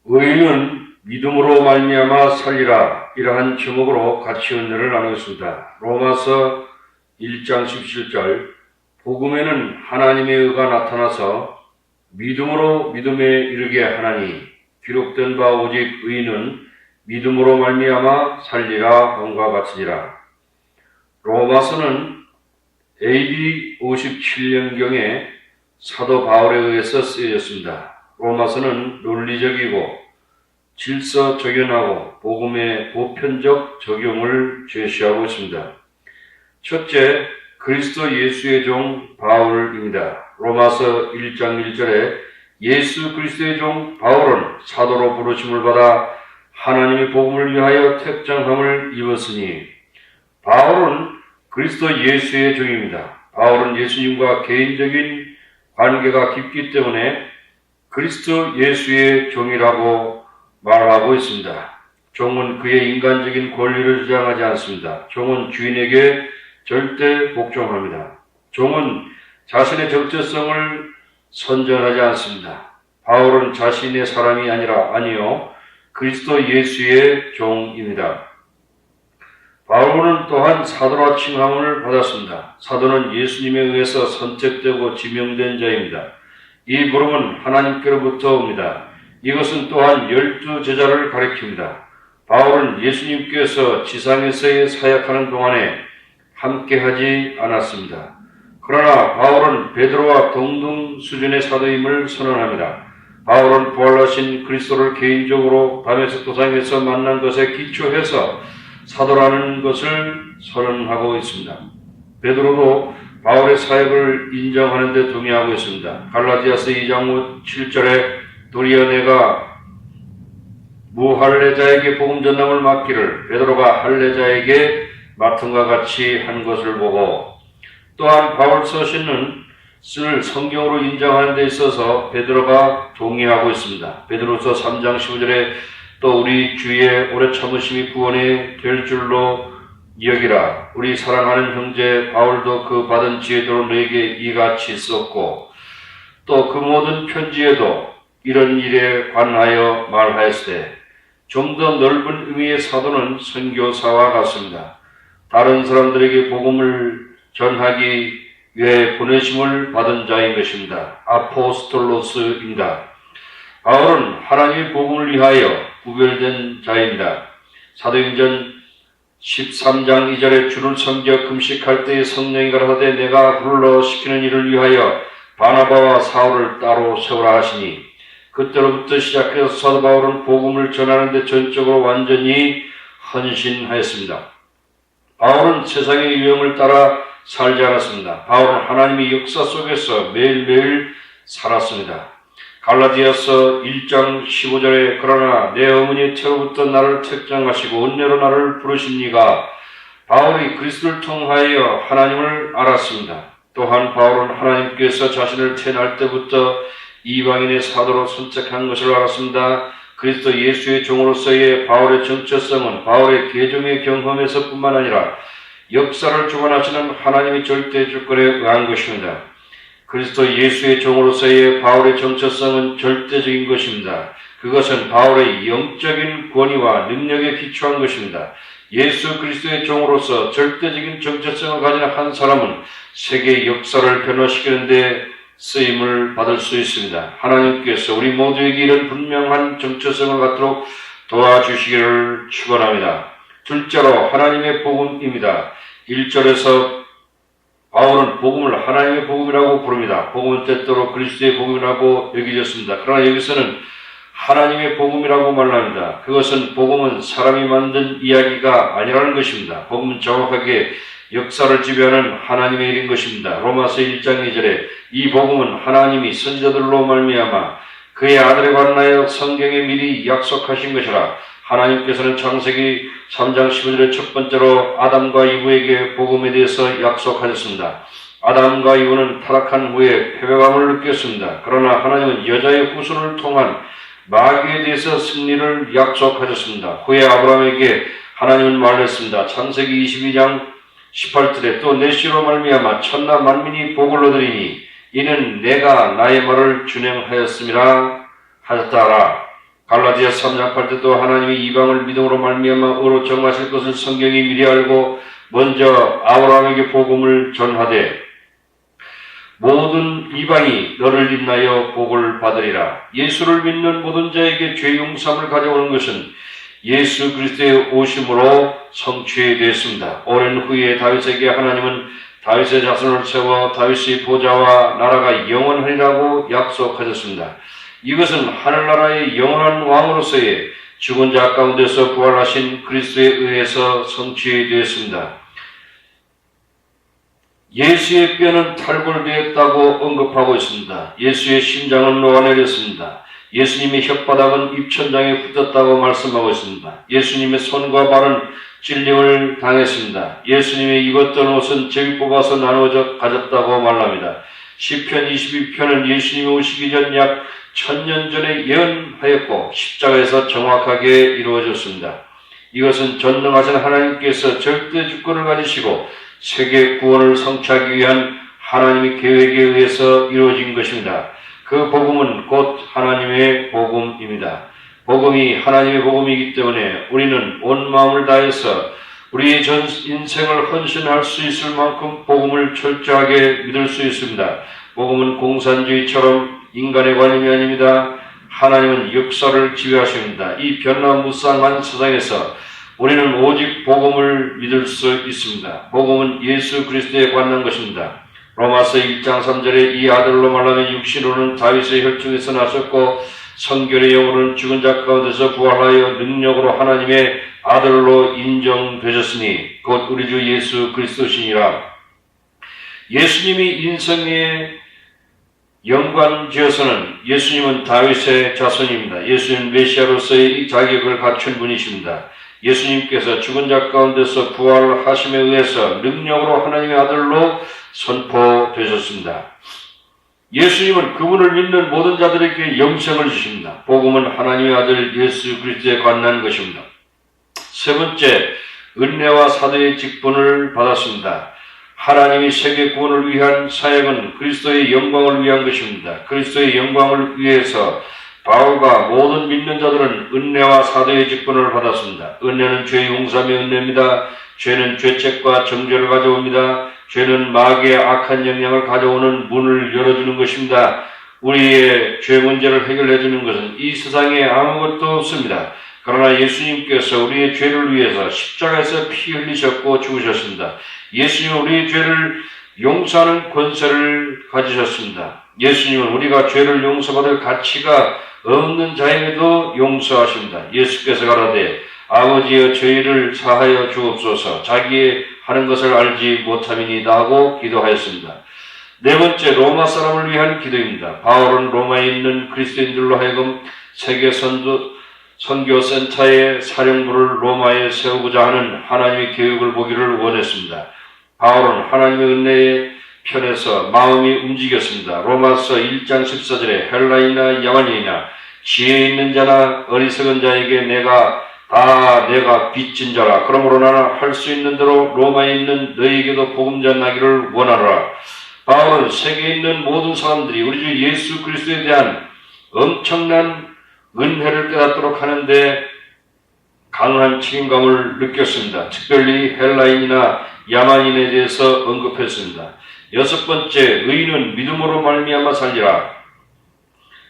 의인은 믿음으로 말미암아 살리라. 이러한 제목으로 같이 은혜를 나누겠습니다. 로마서 1장 17절. 복음에는 하나님의 의가 나타나서 믿음으로 믿음에 이르게 하나니 기록된 바 오직 의인은 믿음으로 말미암아 살리라 함과 같으니라. 로마서는 AD 57년경에 사도 바울에 의해서 쓰여졌습니다. 로마서는 논리적이고 질서 적연하고 복음의 보편적 적용을 제시하고 있습니다. 첫째, 그리스도 예수의 종 바울입니다. 로마서 1장 1절에 예수 그리스도의 종 바울은 사도로 부르심을 받아 하나님의 복음을 위하여 택정함을 입었으니, 바울은 그리스도 예수의 종입니다. 바울은 예수님과 개인적인 관계가 깊기 때문에 그리스도 예수의 종이라고 말하고 있습니다. 종은 그의 인간적인 권리를 주장하지 않습니다. 종은 주인에게 절대 복종합니다. 종은 자신의 정체성을 선전하지 않습니다. 바울은 자신의 사람이 아니요 그리스도 예수의 종입니다. 바울은 또한 사도라 칭함을 받았습니다. 사도는 예수님에 의해서 선택되고 지명된 자입니다. 이 부름은 하나님께로부터 옵니다. 이것은 또한 12제자를 가리킵니다. 바울은 예수님께서 지상에서의 사역하는 동안에 함께하지 않았습니다. 그러나 바울은 베드로와 동등 수준의 사도임을 선언합니다. 바울은 부활하신 그리스도를 개인적으로 담에서 도상에서 만난 것에 기초해서 사도라는 것을 선언하고 있습니다. 베드로도 바울의 사역을 인정하는 데 동의하고 있습니다. 갈라디아서 2장 7절에 도리어 내가 무할례자에게 복음 전담을 맡기를 베드로가 할례자에게 맡음과 같이 한 것을 보고, 또한 바울 서신은 쓸 성경으로 인정하는 데 있어서 베드로가 동의하고 있습니다. 베드로서 3장 15절에 또 우리 주의 오래 참으심이 구원이 될 줄로 여기라. 우리 사랑하는 형제 바울도 그 받은 지혜대로 너에게 이같이 썼고, 또 그 모든 편지에도 이런 일에 관하여 말하였으되, 좀 더 넓은 의미의 사도는 선교사와 같습니다. 다른 사람들에게 복음을 전하기 위해 보내심을 받은 자인 것입니다. 아포스톨로스입니다. 바울은 하나님의 복음을 위하여 구별된 자입니다. 사도행전 13장 2절에 주를 섬겨 금식할 때에 성령이 가라사대 내가 불러 시키는 일을 위하여 바나바와 사울을 따로 세우라 하시니, 그때로부터 시작해서 사도 바울은 복음을 전하는 데 전적으로 완전히 헌신하였습니다. 바울은 세상의 유형을 따라 살지 않았습니다. 바울은 하나님의 역사 속에서 매일매일 살았습니다. 갈라디아서 1장 15절에 그러나 내 어머니의 태로부터 나를 택정하시고 은혜로 나를 부르십니까? 바울이 그리스도를 통하여 하나님을 알았습니다. 또한 바울은 하나님께서 자신을 태어날 때부터 이방인의 사도로 선택한 것을 알았습니다. 그리스도 예수의 종으로서의 바울의 정체성은 바울의 개종의 경험에서 뿐만 아니라 역사를 주관하시는 하나님의 절대 주권에 의한 것입니다. 그리스도 예수의 종으로서의 바울의 정체성은 절대적인 것입니다. 그것은 바울의 영적인 권위와 능력에 기초한 것입니다. 예수 그리스도의 종으로서 절대적인 정체성을 가진 한 사람은 세계의 역사를 변화시키는 데 쓰임을 받을 수 있습니다. 하나님께서 우리 모두에게 이런 분명한 정체성을 갖도록 도와주시기를 축원합니다. 둘째로 하나님의 복음입니다. 1절에서 바울은 복음을 하나님의 복음이라고 부릅니다. 복음은 때때로 그리스도의 복음이라고 여겨졌습니다. 그러나 여기서는 하나님의 복음이라고 말합니다. 그것은 복음은 사람이 만든 이야기가 아니라는 것입니다. 복음은 정확하게 역사를 지배하는 하나님의 일인 것입니다. 로마서 1장 2절에 이 복음은 하나님이 선지자들로 말미암아 그의 아들에 관하여 성경에 미리 약속하신 것이라. 하나님께서는 창세기 3장 15절에 첫 번째로 아담과 이브에게 복음에 대해서 약속하셨습니다. 아담과 이브는 타락한 후에 패배감을 느꼈습니다. 그러나 하나님은 여자의 후손을 통한 마귀에 대해서 승리를 약속하셨습니다. 후에 아브라함에게 하나님은 말했습니다. 창세기 22장 18절에 또 내 씨로 말미암아 천나 만민이 복을 얻으리니 이는 내가 나의 말을 준행하였음이라 하였다라. 갈라디아 3장 8절도 하나님이 이방을 믿음으로 말미암아 의로 정하실 것을 성경이 미리 알고 먼저 아브라함에게 복음을 전하되 모든 이방이 너를 인하여 복을 받으리라. 예수를 믿는 모든 자에게 죄 용서함을 가져오는 것은 예수 그리스도의 오심으로 성취되었습니다. 오랜 후에 다윗에게 하나님은 다윗의 자손을 세워 다윗의 보좌와 나라가 영원하리라고 약속하셨습니다. 이것은 하늘나라의 영원한 왕으로서의 죽은 자 가운데서 부활하신 그리스도에 의해서 성취되었습니다. 예수의 뼈는 탈골되었다고 언급하고 있습니다. 예수의 심장은 녹아내렸습니다. 예수님의 혓바닥은 입천장에 붙었다고 말씀하고 있습니다. 예수님의 손과 발은 찔림을 당했습니다. 예수님의 입었던 옷은 제비 뽑아서 나누어져 가졌다고 말합니다. 시편 22편은 예수님이 오시기 전 약 1000년 전에 예언하였고 십자가에서 정확하게 이루어졌습니다. 이것은 전능하신 하나님께서 절대 주권을 가지시고 세계 구원을 성취하기 위한 하나님의 계획에 의해서 이루어진 것입니다. 그 복음은 곧 하나님의 복음입니다. 복음이 하나님의 복음이기 때문에 우리는 온 마음을 다해서 우리의 전 인생을 헌신할 수 있을 만큼 복음을 철저하게 믿을 수 있습니다. 복음은 공산주의처럼 인간의 관념이 아닙니다. 하나님은 역사를 지배하십니다. 이 변화무쌍한 세상에서 우리는 오직 복음을 믿을 수 있습니다. 복음은 예수 그리스도에 관한 것입니다. 로마서 1장 3절에 이 아들로 말하면 육신으로는 다윗의 혈통에서 나셨고 성결의 영으로는 죽은 자 가운데서 부활하여 능력으로 하나님의 아들로 인정되셨으니 곧 우리 주 예수 그리스도시니라. 예수님이 인생의 연관지어서는 예수님은 다윗의 자손입니다. 예수님은 메시아로서의 자격을 갖춘 분이십니다. 예수님께서 죽은 자 가운데서 부활하심에 의해서 능력으로 하나님의 아들로 선포되셨습니다. 예수님은 그분을 믿는 모든 자들에게 영생을 주십니다. 복음은 하나님의 아들 예수 그리스도에 관한 것입니다. 세 번째, 은혜와 사도의 직분을 받았습니다. 하나님이 세계 구원을 위한 사역은 그리스도의 영광을 위한 것입니다. 그리스도의 영광을 위해서 바울과 모든 믿는 자들은 은혜와 사도의 직분을 받았습니다. 은혜는 죄 용서함의 은혜입니다. 죄는 죄책과 정죄를 가져옵니다. 죄는 마귀의 악한 영향을 가져오는 문을 열어주는 것입니다. 우리의 죄 문제를 해결해 주는 것은 이 세상에 아무것도 없습니다. 그러나 예수님께서 우리의 죄를 위해서 십자가에서 피 흘리셨고 죽으셨습니다. 예수님은 우리의 죄를 용서하는 권세를 가지셨습니다. 예수님은 우리가 죄를 용서받을 가치가 없는 자에게도 용서하십니다. 예수께서 가라되 아버지여 저희를 사하여 주옵소서 자기의 하는 것을 알지 못함이니이다 하고 기도하였습니다. 네 번째, 로마 사람을 위한 기도입니다. 바울은 로마에 있는 그리스도인들로 하여금 세계 선교센터의 사령부를 로마에 세우고자 하는 하나님의 계획을 보기를 원했습니다. 바울은 하나님의 은혜의 편에서 마음이 움직였습니다. 로마서 1장 14절에 헬라인이나 야만인이나 지혜 있는 자나 어리석은 자에게 내가 빚진 자라. 그러므로 나는 할 수 있는 대로 로마에 있는 너희에게도 복음 전하기를 원하노라. 바울은 세계에 있는 모든 사람들이 우리 주 예수 그리스도에 대한 엄청난 은혜를 깨닫도록 하는데 강한 책임감을 느꼈습니다. 특별히 헬라인이나 야만인에 대해서 언급했습니다. 여섯 번째, 의인은 믿음으로 말미암아 살리라.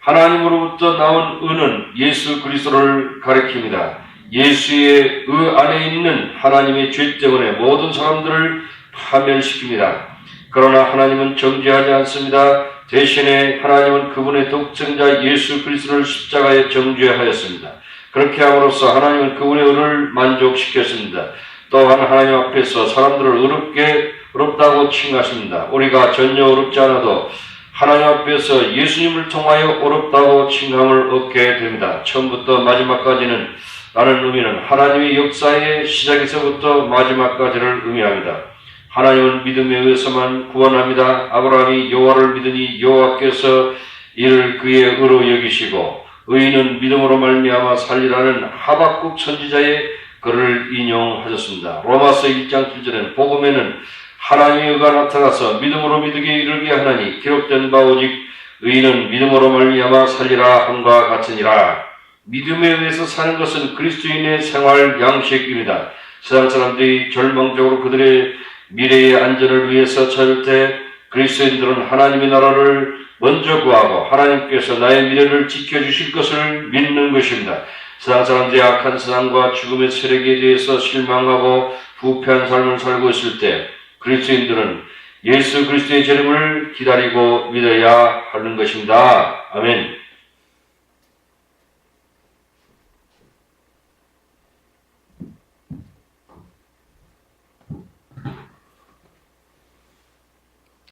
하나님으로부터 나온 의는 예수 그리스도를 가리킵니다. 예수의 의 안에 있는 하나님의 죄 때문에 모든 사람들을 파멸시킵니다. 그러나 하나님은 정죄하지 않습니다. 대신에 하나님은 그분의 독생자 예수 그리스도를 십자가에 정죄하였습니다. 그렇게 함으로써 하나님은 그분의 의를 만족시켰습니다. 또한 하나님 앞에서 사람들을 의롭다고 칭하십니다. 우리가 전혀 의롭지 않아도 하나님 앞에서 예수님을 통하여 의롭다고 칭함을 얻게 됩니다. 처음부터 마지막까지는 라는 의미는 하나님의 역사의 시작에서부터 마지막까지를 의미합니다. 하나님은 믿음에 의해서만 구원합니다. 아브라함이 여호와를 믿으니 여호와께서 이를 그의 의로 여기시고 의인은 믿음으로 말미암아 살리라는 하박국 선지자의 글을 인용하셨습니다. 로마서 1장 7절에는 복음에는 하나님의 의가 나타나서 믿음으로 믿으게 이르게 하나니 기록된 바 오직 의인은 믿음으로 말미암아 살리라 함과 같으니라. 믿음에 의해서 사는 것은 그리스도인의 생활 양식입니다. 세상 사람들이 절망적으로 그들의 미래의 안전을 위해서 찾을 때 그리스도인들은 하나님의 나라를 먼저 구하고 하나님께서 나의 미래를 지켜주실 것을 믿는 것입니다. 세상 사람들이 악한 세상과 죽음의 세력에 대해서 실망하고 부패한 삶을 살고 있을 때 그리스도인들은 예수 그리스도의 재림을 기다리고 믿어야 하는 것입니다. 아멘.